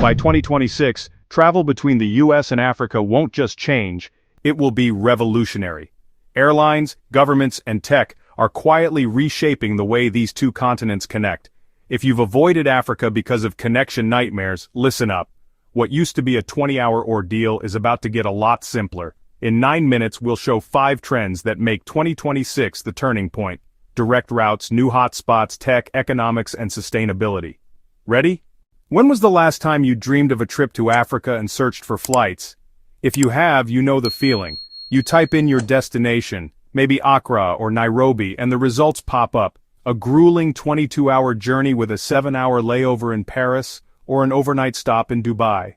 By 2026, travel between the US and Africa won't just change, it will be revolutionary. Airlines, governments, and tech are quietly reshaping the way these two continents connect. If you've avoided Africa because of connection nightmares, listen up. What used to be a 20-hour ordeal is about to get a lot simpler. In 9 minutes, we'll show 5 trends that make 2026 the turning point. Direct routes, new hotspots, tech, economics, and sustainability. Ready? When was the last time you dreamed of a trip to Africa and searched for flights? If you have, you know the feeling. You type in your destination, maybe Accra or Nairobi, and the results pop up. A grueling 22-hour journey with a 7-hour layover in Paris, or an overnight stop in Dubai.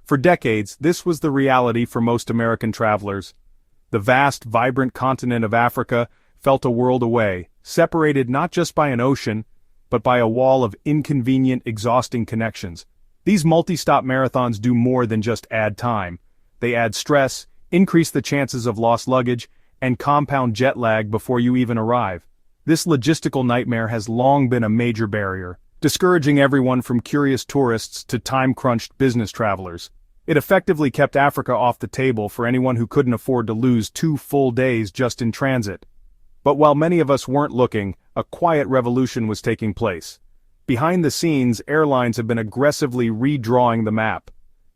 For decades, this was the reality for most American travelers. The vast, vibrant continent of Africa felt a world away, separated not just by an ocean, but by a wall of inconvenient, exhausting connections. These multi-stop marathons do more than just add time. They add stress, increase the chances of lost luggage, and compound jet lag before you even arrive. This logistical nightmare has long been a major barrier, discouraging everyone from curious tourists to time-crunched business travelers. It effectively kept Africa off the table for anyone who couldn't afford to lose 2 full days just in transit. But while many of us weren't looking, a quiet revolution was taking place. Behind the scenes, airlines have been aggressively redrawing the map.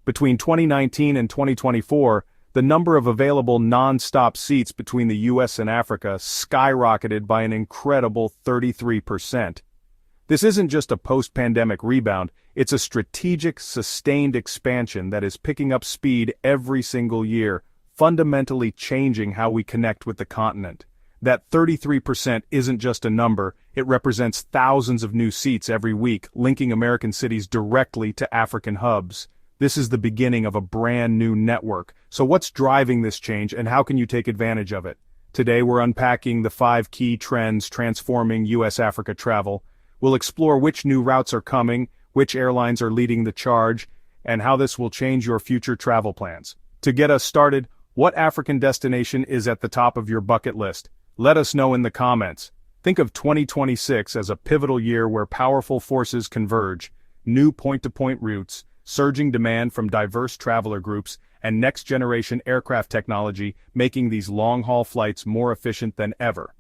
Between 2019 and 2024, the number of available non-stop seats between the US and Africa skyrocketed by an incredible 33%. This isn't just a post-pandemic rebound, it's a strategic, sustained expansion that is picking up speed every single year, fundamentally changing how we connect with the continent. That 33% isn't just a number, it represents thousands of new seats every week, linking American cities directly to African hubs. This is the beginning of a brand new network. So what's driving this change and how can you take advantage of it? Today we're unpacking the 5 key trends transforming US-Africa travel. We'll explore which new routes are coming, which airlines are leading the charge, and how this will change your future travel plans. To get us started, what African destination is at the top of your bucket list? Let us know in the comments. Think of 2026 as a pivotal year where powerful forces converge, new point-to-point routes, surging demand from diverse traveler groups, and next-generation aircraft technology making these long-haul flights more efficient than ever.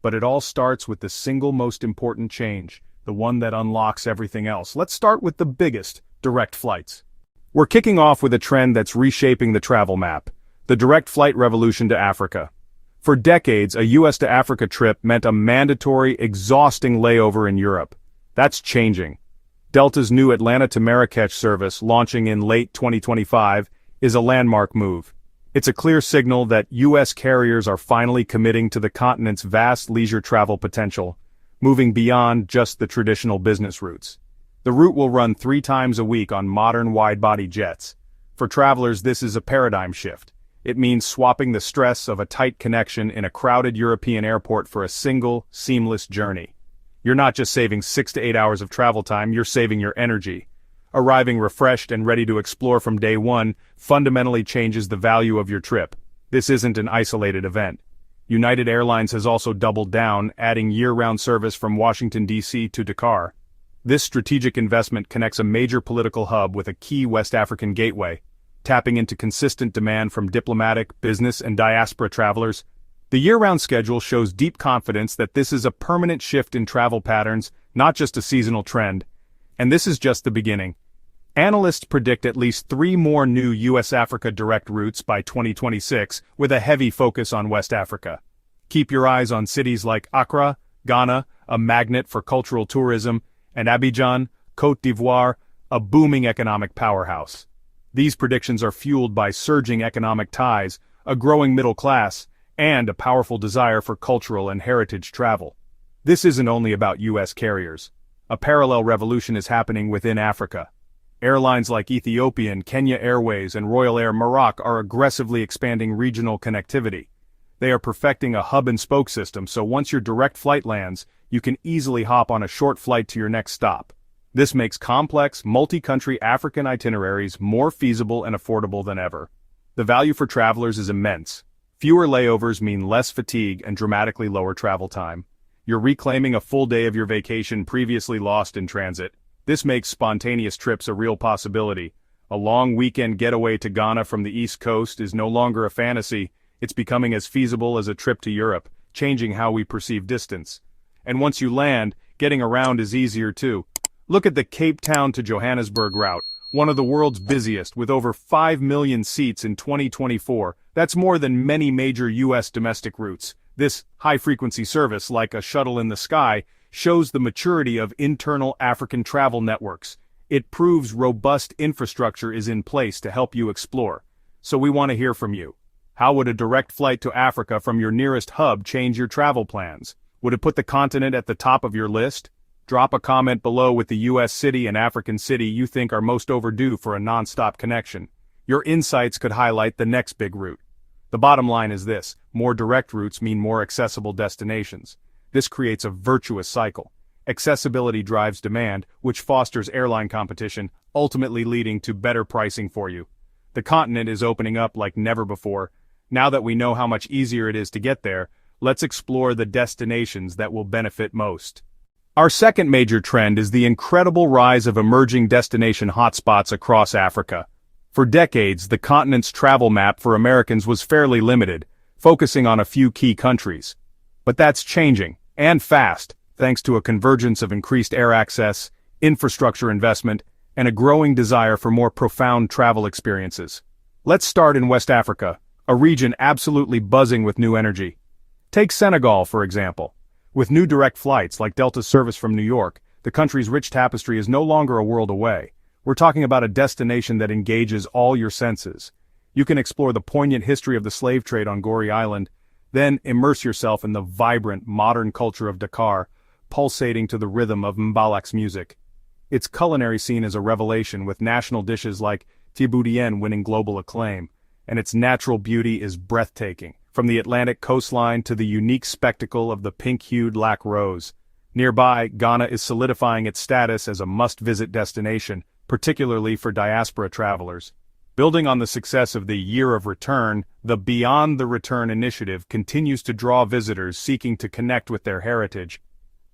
But it all starts with the single most important change, the one that unlocks everything else. Let's start with the biggest, direct flights. We're kicking off with a trend that's reshaping the travel map, the direct flight revolution to Africa. For decades, a US to Africa trip meant a mandatory, exhausting layover in Europe. That's changing. Delta's new Atlanta to Marrakech service, launching in late 2025, is a landmark move. It's a clear signal that US carriers are finally committing to the continent's vast leisure travel potential, moving beyond just the traditional business routes. The route will run 3 times a week on modern wide-body jets. For travelers, this is a paradigm shift. It means swapping the stress of a tight connection in a crowded European airport for a single, seamless journey. You're not just saving 6 to 8 hours of travel time, you're saving your energy. Arriving refreshed and ready to explore from day one fundamentally changes the value of your trip. This isn't an isolated event. United Airlines has also doubled down, adding year-round service from Washington, D.C. to Dakar. This strategic investment connects a major political hub with a key West African gateway, tapping into consistent demand from diplomatic, business, and diaspora travelers. The year-round schedule shows deep confidence that this is a permanent shift in travel patterns, not just a seasonal trend. And this is just the beginning. Analysts predict at least 3 more new US-Africa direct routes by 2026, with a heavy focus on West Africa. Keep your eyes on cities like Accra, Ghana, a magnet for cultural tourism, and Abidjan, Côte d'Ivoire, a booming economic powerhouse. These predictions are fueled by surging economic ties, a growing middle class, and a powerful desire for cultural and heritage travel. This isn't only about US carriers. A parallel revolution is happening within Africa. Airlines like Ethiopian, Kenya Airways, and Royal Air Morocco are aggressively expanding regional connectivity. They are perfecting a hub-and-spoke system, so once your direct flight lands, you can easily hop on a short flight to your next stop. This makes complex, multi-country African itineraries more feasible and affordable than ever. The value for travelers is immense. Fewer layovers mean less fatigue and dramatically lower travel time. You're reclaiming a full day of your vacation previously lost in transit. This makes spontaneous trips a real possibility. A long weekend getaway to Ghana from the East Coast is no longer a fantasy, it's becoming as feasible as a trip to Europe, changing how we perceive distance. And once you land, getting around is easier too. Look at the Cape Town to Johannesburg route, one of the world's busiest, with over 5 million seats in 2024. That's more than many major U.S. domestic routes. This high-frequency service, like a shuttle in the sky, shows the maturity of internal African travel networks. It proves robust infrastructure is in place to help you explore. So we want to hear from you. How would a direct flight to Africa from your nearest hub change your travel plans? Would it put the continent at the top of your list? Drop a comment below with the U.S. city and African city you think are most overdue for a non-stop connection. Your insights could highlight the next big route. The bottom line is this: more direct routes mean more accessible destinations. This creates a virtuous cycle. Accessibility drives demand, which fosters airline competition, ultimately leading to better pricing for you. The continent is opening up like never before. Now that we know how much easier it is to get there, let's explore the destinations that will benefit most. Our second major trend is the incredible rise of emerging destination hotspots across Africa. For decades, the continent's travel map for Americans was fairly limited, focusing on a few key countries. But that's changing, and fast, thanks to a convergence of increased air access, infrastructure investment, and a growing desire for more profound travel experiences. Let's start in West Africa, a region absolutely buzzing with new energy. Take Senegal, for example. With new direct flights like Delta's service from New York, the country's rich tapestry is no longer a world away. We're talking about a destination that engages all your senses. You can explore the poignant history of the slave trade on Gorée Island, then immerse yourself in the vibrant, modern culture of Dakar, pulsating to the rhythm of Mbalak's music. Its culinary scene is a revelation, with national dishes like Thiboudien winning global acclaim, and its natural beauty is breathtaking, from the Atlantic coastline to the unique spectacle of the pink-hued Lac Rose. Nearby, Ghana is solidifying its status as a must-visit destination, particularly for diaspora travelers. Building on the success of the Year of Return, the Beyond the Return initiative continues to draw visitors seeking to connect with their heritage.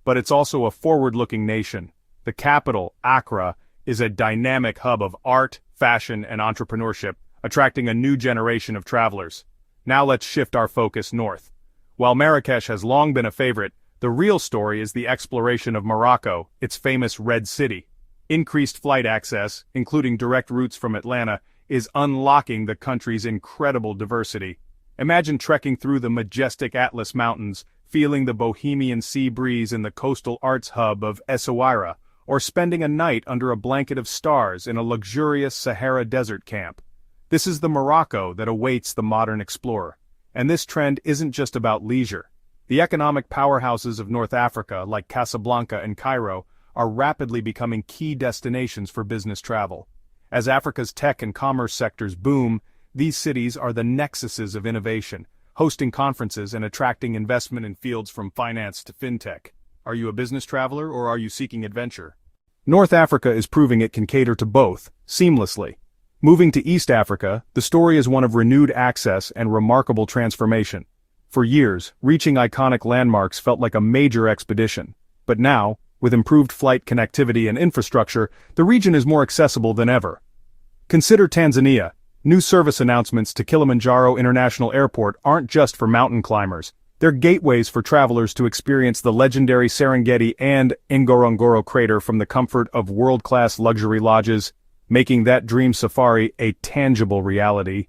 But it's also a forward-looking nation. The capital, Accra, is a dynamic hub of art, fashion, and entrepreneurship, attracting a new generation of travelers. Now let's shift our focus north. While Marrakesh has long been a favorite, the real story is the exploration of Morocco, its famous Red City. Increased flight access, including direct routes from Atlanta, is unlocking the country's incredible diversity. Imagine trekking through the majestic Atlas Mountains, feeling the bohemian sea breeze in the coastal arts hub of Essaouira, or spending a night under a blanket of stars in a luxurious Sahara desert camp. This is the Morocco that awaits the modern explorer. And this trend isn't just about leisure. The economic powerhouses of North Africa, like Casablanca and Cairo, are rapidly becoming key destinations for business travel. As Africa's tech and commerce sectors boom, these cities are the nexuses of innovation, hosting conferences and attracting investment in fields from finance to fintech. Are you a business traveler or are you seeking adventure? North Africa is proving it can cater to both, seamlessly. Moving to East Africa, the story is one of renewed access and remarkable transformation. For years, reaching iconic landmarks felt like a major expedition. But now, with improved flight connectivity and infrastructure, the region is more accessible than ever. Consider Tanzania. New service announcements to Kilimanjaro International Airport aren't just for mountain climbers. They're gateways for travelers to experience the legendary Serengeti and Ngorongoro crater from the comfort of world-class luxury lodges, making that dream safari a tangible reality.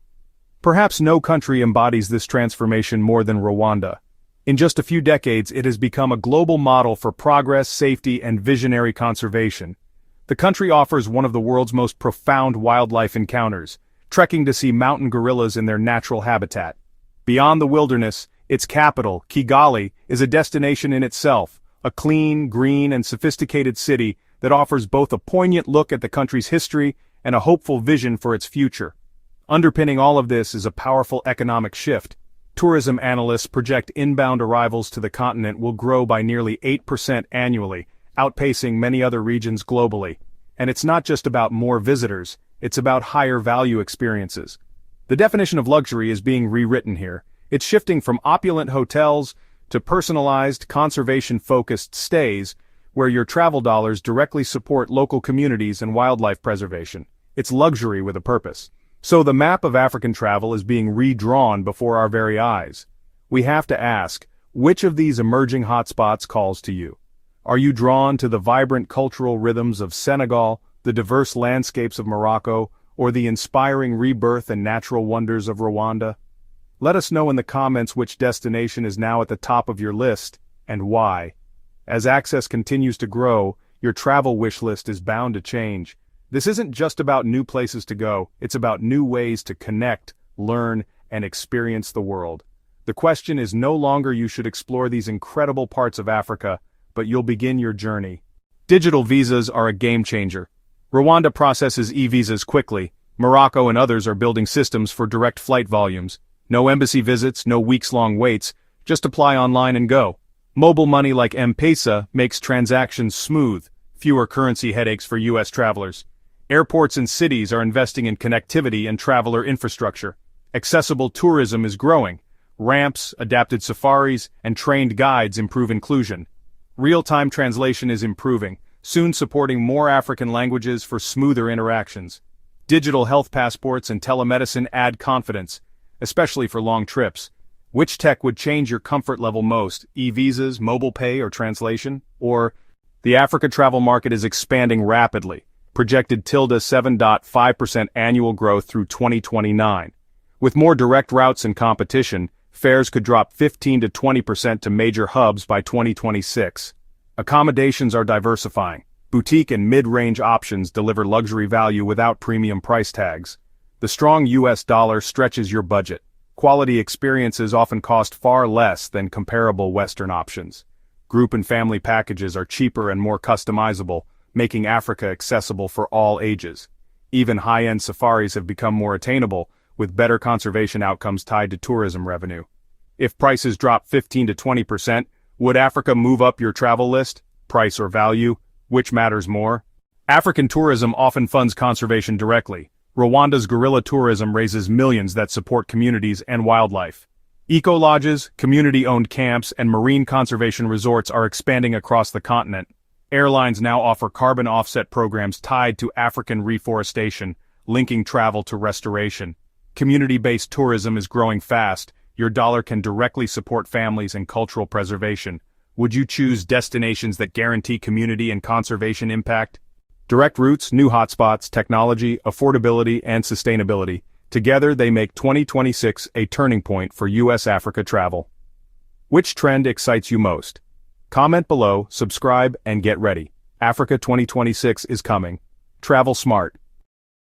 Perhaps no country embodies this transformation more than Rwanda. In just a few decades, it has become a global model for progress, safety, and visionary conservation. The country offers one of the world's most profound wildlife encounters, trekking to see mountain gorillas in their natural habitat. Beyond the wilderness, its capital, Kigali, is a destination in itself, a clean, green, and sophisticated city that offers both a poignant look at the country's history and a hopeful vision for its future. Underpinning all of this is a powerful economic shift. Tourism analysts project inbound arrivals to the continent will grow by nearly 8% annually, outpacing many other regions globally. And it's not just about more visitors, it's about higher value experiences. The definition of luxury is being rewritten here. It's shifting from opulent hotels to personalized, conservation-focused stays, where your travel dollars directly support local communities and wildlife preservation. It's luxury with a purpose. So the map of African travel is being redrawn before our very eyes. We have to ask, which of these emerging hotspots calls to you? Are you drawn to the vibrant cultural rhythms of Senegal, the diverse landscapes of Morocco, or the inspiring rebirth and natural wonders of Rwanda? Let us know in the comments which destination is now at the top of your list, and why. As access continues to grow, your travel wish list is bound to change. This isn't just about new places to go, it's about new ways to connect, learn, and experience the world. The question is no longer you should explore these incredible parts of Africa, but you'll begin your journey. Digital visas are a game changer. Rwanda processes e-visas quickly. Morocco and others are building systems for direct flight volumes. No embassy visits, no weeks-long waits, just apply online and go. Mobile money like M-Pesa makes transactions smooth, fewer currency headaches for U.S. travelers. Airports and cities are investing in connectivity and traveler infrastructure. Accessible tourism is growing. Ramps, adapted safaris, and trained guides improve inclusion. Real-time translation is improving, soon supporting more African languages for smoother interactions. Digital health passports and telemedicine add confidence, especially for long trips. Which tech would change your comfort level most, e-visas, mobile pay, or translation? Or, the Africa travel market is expanding rapidly, projected 7.5% annual growth through 2029. With more direct routes and competition, fares could drop 15 to 20% to major hubs by 2026. Accommodations are diversifying. Boutique and mid-range options deliver luxury value without premium price tags. The strong US dollar stretches your budget. Quality experiences often cost far less than comparable Western options. Group and family packages are cheaper and more customizable, making Africa accessible for all ages. Even high-end safaris have become more attainable, with better conservation outcomes tied to tourism revenue. If prices drop 15 to 20%, would Africa move up your travel list? Price or value? Which matters more? African tourism often funds conservation directly. Rwanda's guerrilla tourism raises millions that support communities and wildlife. Eco-lodges, community-owned camps, and marine conservation resorts are expanding across the continent. Airlines now offer carbon offset programs tied to African reforestation, linking travel to restoration. Community-based tourism is growing fast. Your dollar can directly support families and cultural preservation. Would you choose destinations that guarantee community and conservation impact? Direct routes, new hotspots, technology, affordability, and sustainability. Together they make 2026 a turning point for US-Africa travel. Which trend excites you most? Comment below, subscribe, and get ready. Africa 2026 is coming. Travel smart.